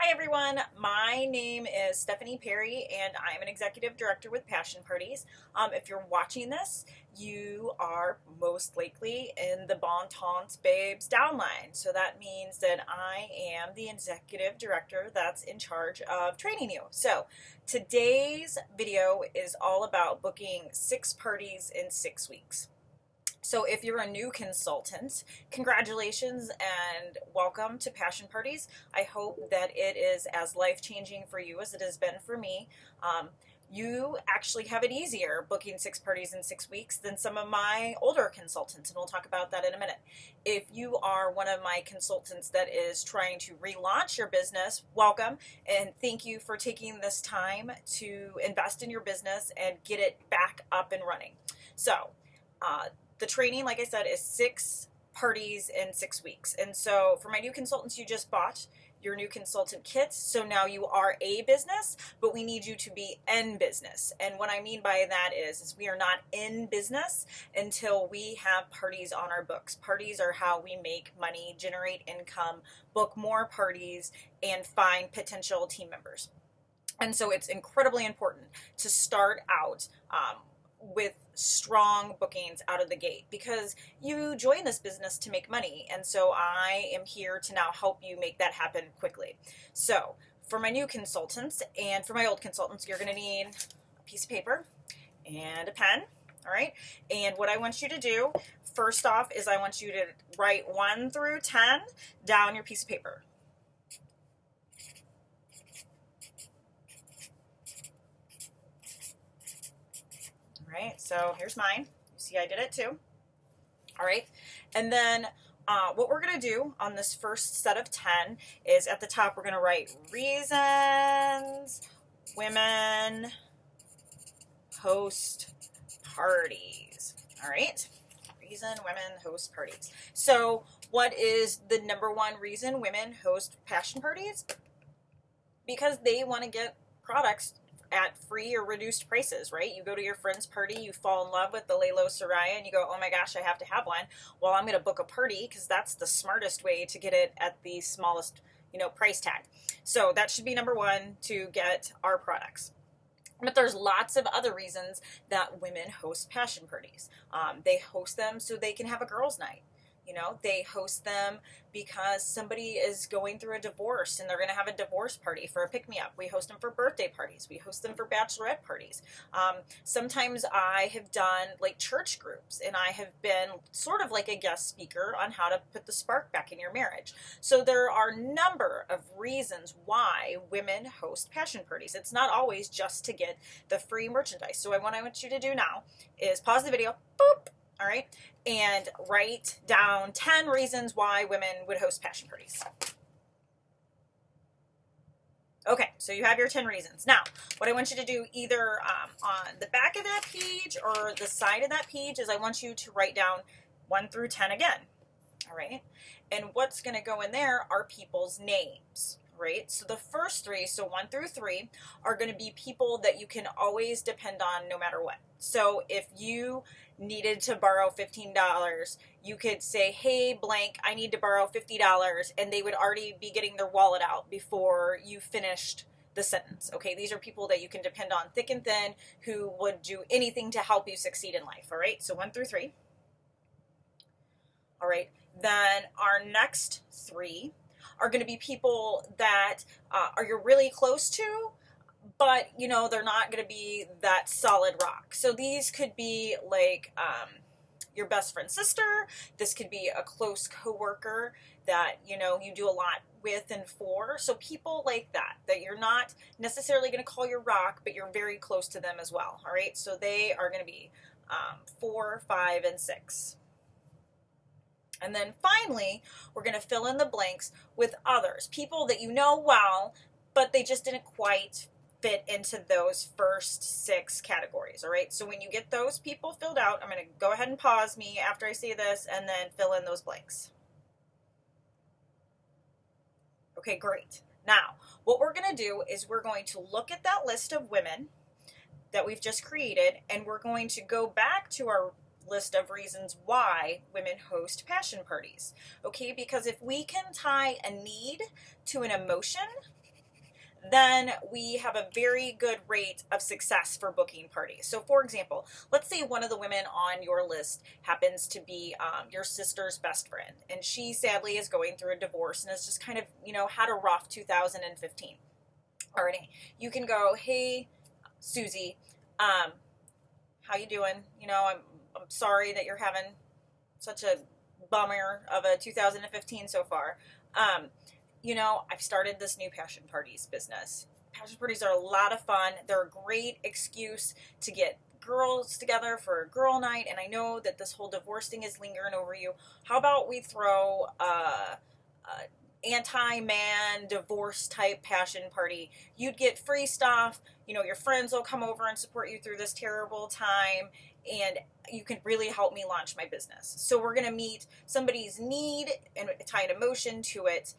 Hi everyone, my name is Stephanie Perry and I'm an executive director with Passion Parties. If you're watching this, you are most likely in the Bon Tons Babes downline. So that means that I am the executive director that's in charge of training you. So today's video is all about booking 6 parties in 6 weeks. So if you're a new consultant, congratulations and welcome to Passion Parties. I hope that it is as life-changing for you as it has been for me. You actually have it easier booking 6 parties in 6 weeks than some of my older consultants, and we'll talk about that in a minute. If you are one of my consultants that is trying to relaunch your business, welcome, and thank you for taking this time to invest in your business and get it back up and running. So, the training, like I said, is 6 parties in 6 weeks. And so for my new consultants, you just bought your new consultant kit. So now you are a business, but we need you to be in business. And what I mean by that is we are not in business until we have parties on our books. Parties are how we make money, generate income, book more parties, and find potential team members. And so it's incredibly important to start out with strong bookings out of the gate, because you join this business to make money, and so I am here to now help you make that happen quickly. So for my new consultants and for my old consultants, you're going to need a piece of paper and a pen. All right, and what I want you to do first off is I want you to write 1 through 10 down your piece of paper. All right, so here's mine. You see I did it too. All right, and then what we're going to do on this first set of 10 is at the top we're going to write reasons women host parties. All right, reason women host parties. So what is the number one reason women host passion parties? Because they want to get products at free or reduced prices, right? You go to your friend's party, you fall in love with the Lalo Soraya, and you go, oh my gosh, I have to have one. Well, I'm going to book a party because that's the smartest way to get it at the smallest, price tag. So that should be number 1 to get our products. But there's lots of other reasons that women host passion parties. They host them so they can have a girls' night. They host them because somebody is going through a divorce and they're going to have a divorce party for a pick-me-up. We host them for birthday parties. We host them for bachelorette parties. Sometimes I have done like church groups, and I have been sort of like a guest speaker on how to put the spark back in your marriage. So there are a number of reasons why women host passion parties. It's not always just to get the free merchandise. So what I want you to do now is pause the video, boop, all right, and write down 10 reasons why women would host passion parties. Okay, so you have your 10 reasons. Now, what I want you to do either on the back of that page or the side of that page is I want you to write down 1 through 10 again, all right? And what's going to go in there are people's names. Right? So the first 3, so 1 through 3, are going to be people that you can always depend on no matter what. So if you needed to borrow $15, you could say, hey, blank, I need to borrow $50, and they would already be getting their wallet out before you finished the sentence. Okay, these are people that you can depend on thick and thin, who would do anything to help you succeed in life. All right, so 1 through 3. All right, then our next 3 are going to be people that are you're really close to, but they're not going to be that solid rock. So these could be like your best friend's sister. This could be a close coworker that you do a lot with and for. So people like that you're not necessarily going to call your rock, but you're very close to them as well. All right, so they are going to be 4, 5, and 6. And then finally, we're going to fill in the blanks with others, people that you know well, but they just didn't quite fit into those first 6 categories, all right? So when you get those people filled out, I'm going to go ahead and pause me after I say this and then fill in those blanks. Okay, great. Now, what we're going to do is we're going to look at that list of women that we've just created, and we're going to go back to our list of reasons why women host passion parties. Okay, because if we can tie a need to an emotion, then we have a very good rate of success for booking parties. So for example, let's say one of the women on your list happens to be your sister's best friend, and she sadly is going through a divorce and has just kind of, had a rough 2015. Already, you can go, hey, Susie, how you doing? I'm sorry that you're having such a bummer of a 2015 so far. I've started this new Passion Parties business. Passion Parties are a lot of fun. They're a great excuse to get girls together for a girl night, and I know that this whole divorce thing is lingering over you. How about we throw a anti-man divorce type passion party? You'd get free stuff, your friends will come over and support you through this terrible time, and you can really help me launch my business. So we're going to meet somebody's need and tie an emotion to it,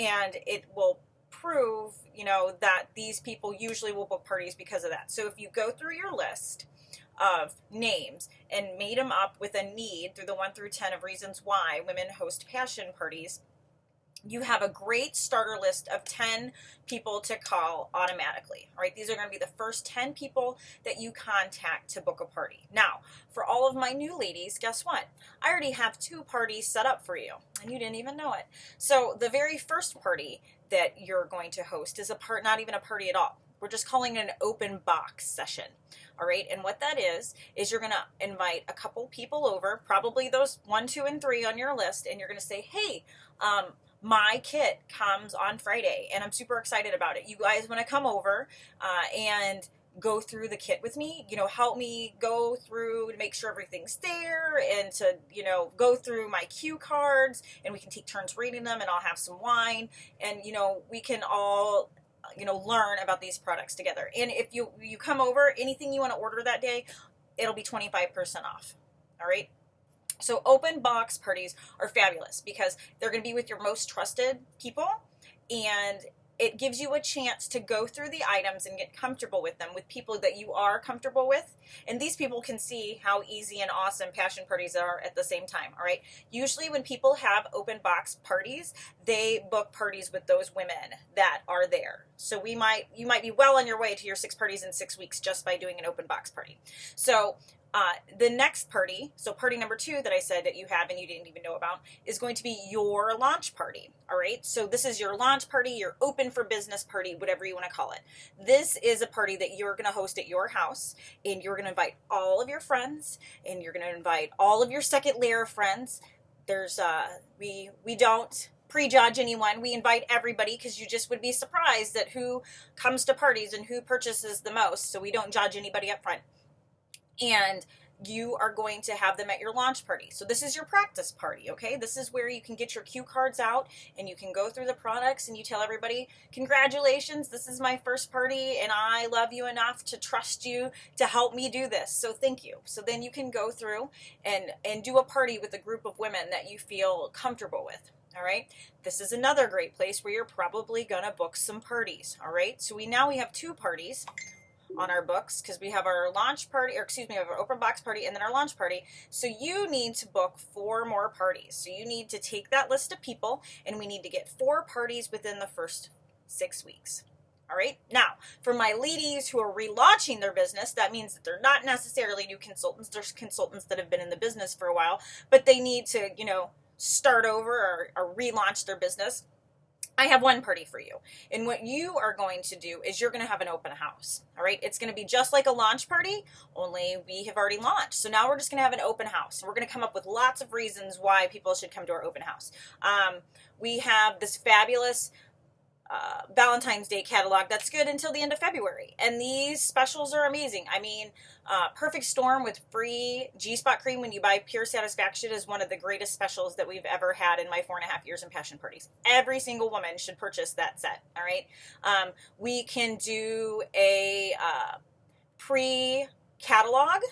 and it will prove, that these people usually will book parties because of that. So if you go through your list of names and made them up with a need through the 1 through 10 of reasons why women host passion parties, you have a great starter list of 10 people to call automatically. All right, these are going to be the first 10 people that you contact to book a party. Now, for all of my new ladies, guess what? I already have 2 parties set up for you, and you didn't even know it. So the very first party that you're going to host is not even a party at all. We're just calling it an open box session. All right, and what that is you're going to invite a couple people over, probably those 1, 2, and 3 on your list, and you're going to say, hey, my kit comes on Friday and I'm super excited about it. You guys want to come over and go through the kit with me, help me go through to make sure everything's there, and to, go through my cue cards, and we can take turns reading them, and I'll have some wine, and, we can all, learn about these products together. And if you come over, anything you want to order that day, it'll be 25% off. All right. So open box parties are fabulous because they're going to be with your most trusted people, and it gives you a chance to go through the items and get comfortable with them, with people that you are comfortable with. And these people can see how easy and awesome passion parties are at the same time. All right. Usually when people have open box parties, they book parties with those women that are there. So you might be well on your way to your 6 parties in 6 weeks just by doing an open box party. So the next party, so party number 2 that I said that you have and you didn't even know about, is going to be your launch party. All right. So this is your launch party, your open for business party, whatever you want to call it. This is a party that you're going to host at your house, and you're going to invite all of your friends, and you're going to invite all of your second layer friends. There's, we don't prejudge anyone. We invite everybody because you just would be surprised at who comes to parties and who purchases the most. So we don't judge anybody up front. And you are going to have them at your launch party. So this is your practice party, okay? This is where you can get your cue cards out and you can go through the products and you tell everybody, congratulations, this is my first party and I love you enough to trust you to help me do this. So thank you. So then you can go through and do a party with a group of women that you feel comfortable with. All right. This is another great place where you're probably going to book some parties. All right. So we have 2 parties on our books because we have our launch party, we have our open box party and then our launch party. So you need to book 4 more parties. So you need to take that list of people, and we need to get 4 parties within the first 6 weeks. All right. Now, for my ladies who are relaunching their business, that means that they're not necessarily new consultants. There's consultants that have been in the business for a while, but they need to, start over or relaunch their business. I have one party for you. And what you are going to do is you're going to have an open house. All right. It's going to be just like a launch party, only we have already launched. So now we're just going to have an open house. We're going to come up with lots of reasons why people should come to our open house. We have this fabulous Valentine's Day catalog that's good until the end of February. And these specials are amazing. I mean, Perfect Storm with free G-Spot cream when you buy Pure Satisfaction is one of the greatest specials that we've ever had in my 4.5 years in Passion Parties. Every single woman should purchase that set. All right. We can do a pre-catalog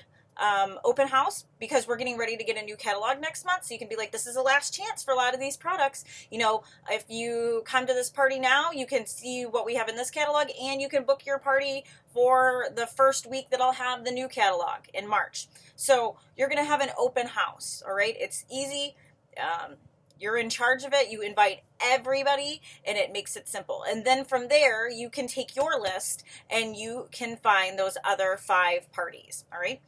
open house because we're getting ready to get a new catalog next month. So you can be like, this is the last chance for a lot of these products. If you come to this party now, you can see what we have in this catalog, and you can book your party for the first week that I'll have the new catalog in March. So you're going to have an open house. All right. It's easy. You're in charge of it. You invite everybody, and it makes it simple. And then from there, you can take your list and you can find those other 5 parties. All right.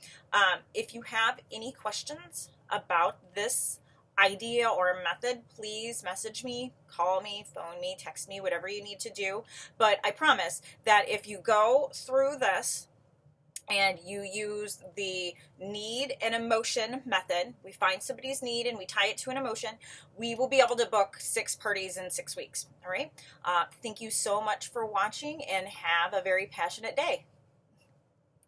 If you have any questions about this idea or method, please message me, call me, phone me, text me, whatever you need to do. But I promise that if you go through this and you use the need and emotion method, we find somebody's need and we tie it to an emotion, we will be able to book 6 parties in 6 weeks. All right. Thank you so much for watching, and have a very passionate day.